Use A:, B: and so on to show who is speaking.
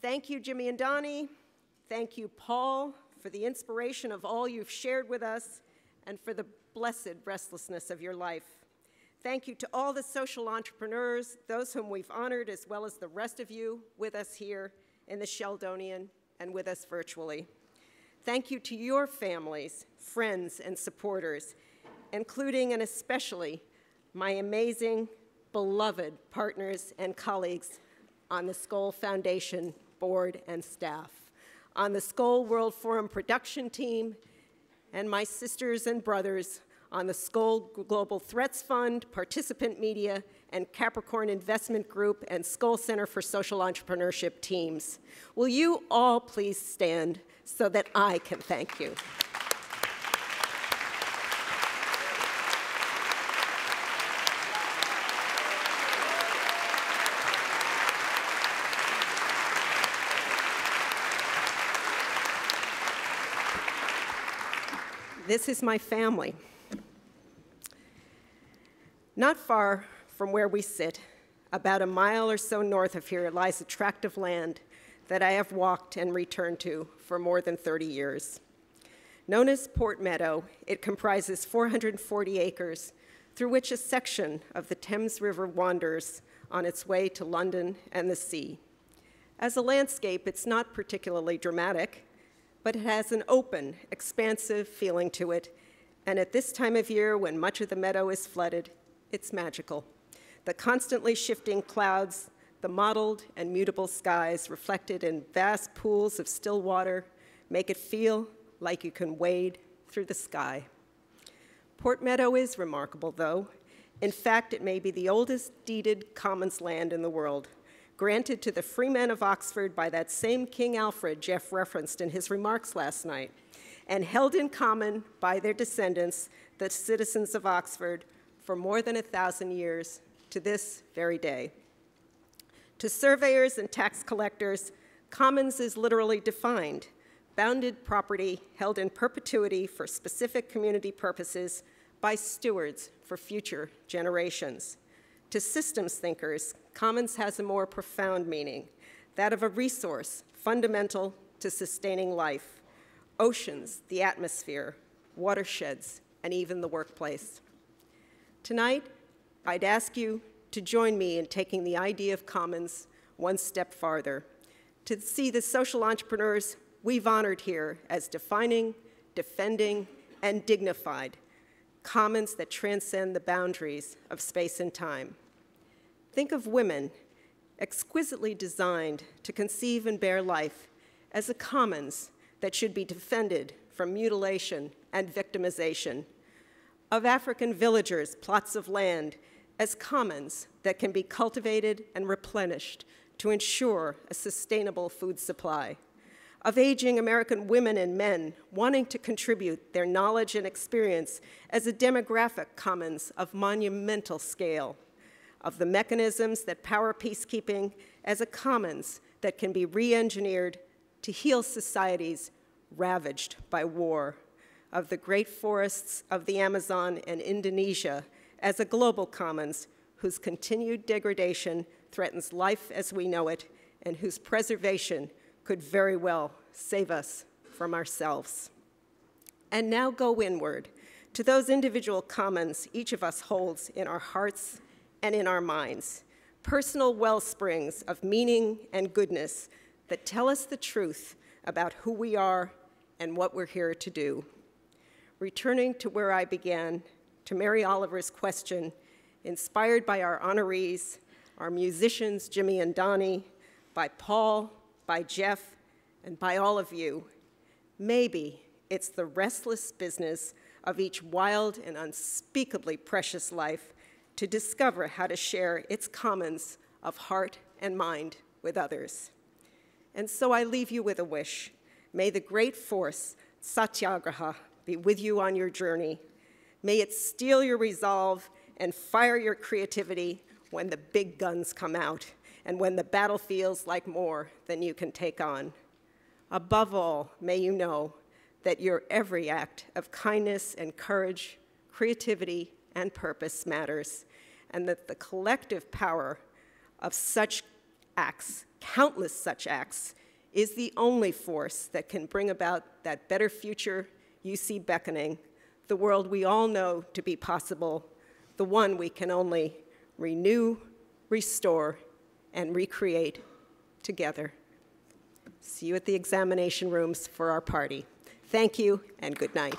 A: Thank you, Jimmy and Donnie. Thank you, Paul, for the inspiration of all you've shared with us and for the blessed restlessness of your life. Thank you to all the social entrepreneurs, those whom we've honored, as well as the rest of you with us here in the Sheldonian and with us virtually. Thank you to your families, friends, and supporters, including and especially my amazing, beloved partners and colleagues on the Skoll Foundation board and staff, on the Skoll World Forum production team, and my sisters and brothers on the Skoll Global Threats Fund, Participant Media, and Capricorn Investment Group, and Skoll Center for Social Entrepreneurship teams. Will you all please stand so that I can thank you? This is my family. Not far from where we sit, about a mile or so north of here, lies a tract of land that I have walked and returned to for more than 30 years. Known as Port Meadow, it comprises 440 acres, through which a section of the Thames River wanders on its way to London and the sea. As a landscape, it's not particularly dramatic, but it has an open, expansive feeling to it, and at this time of year, when much of the meadow is flooded, it's magical. The constantly shifting clouds, the mottled and mutable skies reflected in vast pools of still water make it feel like you can wade through the sky. Port Meadow is remarkable, though. In fact, it may be the oldest deeded commons land in the world, granted to the freemen of Oxford by that same King Alfred Jeff referenced in his remarks last night, and held in common by their descendants, the citizens of Oxford, for more than 1,000 years to this very day. To surveyors and tax collectors, commons is literally defined: bounded property held in perpetuity for specific community purposes by stewards for future generations. To systems thinkers, commons has a more profound meaning, that of a resource fundamental to sustaining life: oceans, the atmosphere, watersheds, and even the workplace. Tonight, I'd ask you to join me in taking the idea of commons one step farther, to see the social entrepreneurs we've honored here as defining, defending, and dignified commons that transcend the boundaries of space and time. Think of women, exquisitely designed to conceive and bear life, as a commons that should be defended from mutilation and victimization. Of African villagers, plots of land, as commons that can be cultivated and replenished to ensure a sustainable food supply. Of aging American women and men wanting to contribute their knowledge and experience as a demographic commons of monumental scale. Of the mechanisms that power peacekeeping as a commons that can be re-engineered to heal societies ravaged by war. Of the great forests of the Amazon and Indonesia as a global commons whose continued degradation threatens life as we know it and whose preservation could very well save us from ourselves. And now go inward to those individual commons each of us holds in our hearts and in our minds, personal wellsprings of meaning and goodness that tell us the truth about who we are and what we're here to do. Returning to where I began, to Mary Oliver's question, inspired by our honorees, our musicians, Jimmy and Donnie, by Paul, by Jeff, and by all of you, maybe it's the restless business of each wild and unspeakably precious life to discover how to share its commons of heart and mind with others. And so I leave you with a wish. May the great force, Satyagraha, be with you on your journey. May it steel your resolve and fire your creativity when the big guns come out and when the battle feels like more than you can take on. Above all, may you know that your every act of kindness and courage, creativity, and purpose matters, and that the collective power of such acts countless such acts, is the only force that can bring about that better future you see beckoning, the world we all know to be possible, the one we can only renew, restore, and recreate together. See you at the examination rooms for our party. Thank you, and good night.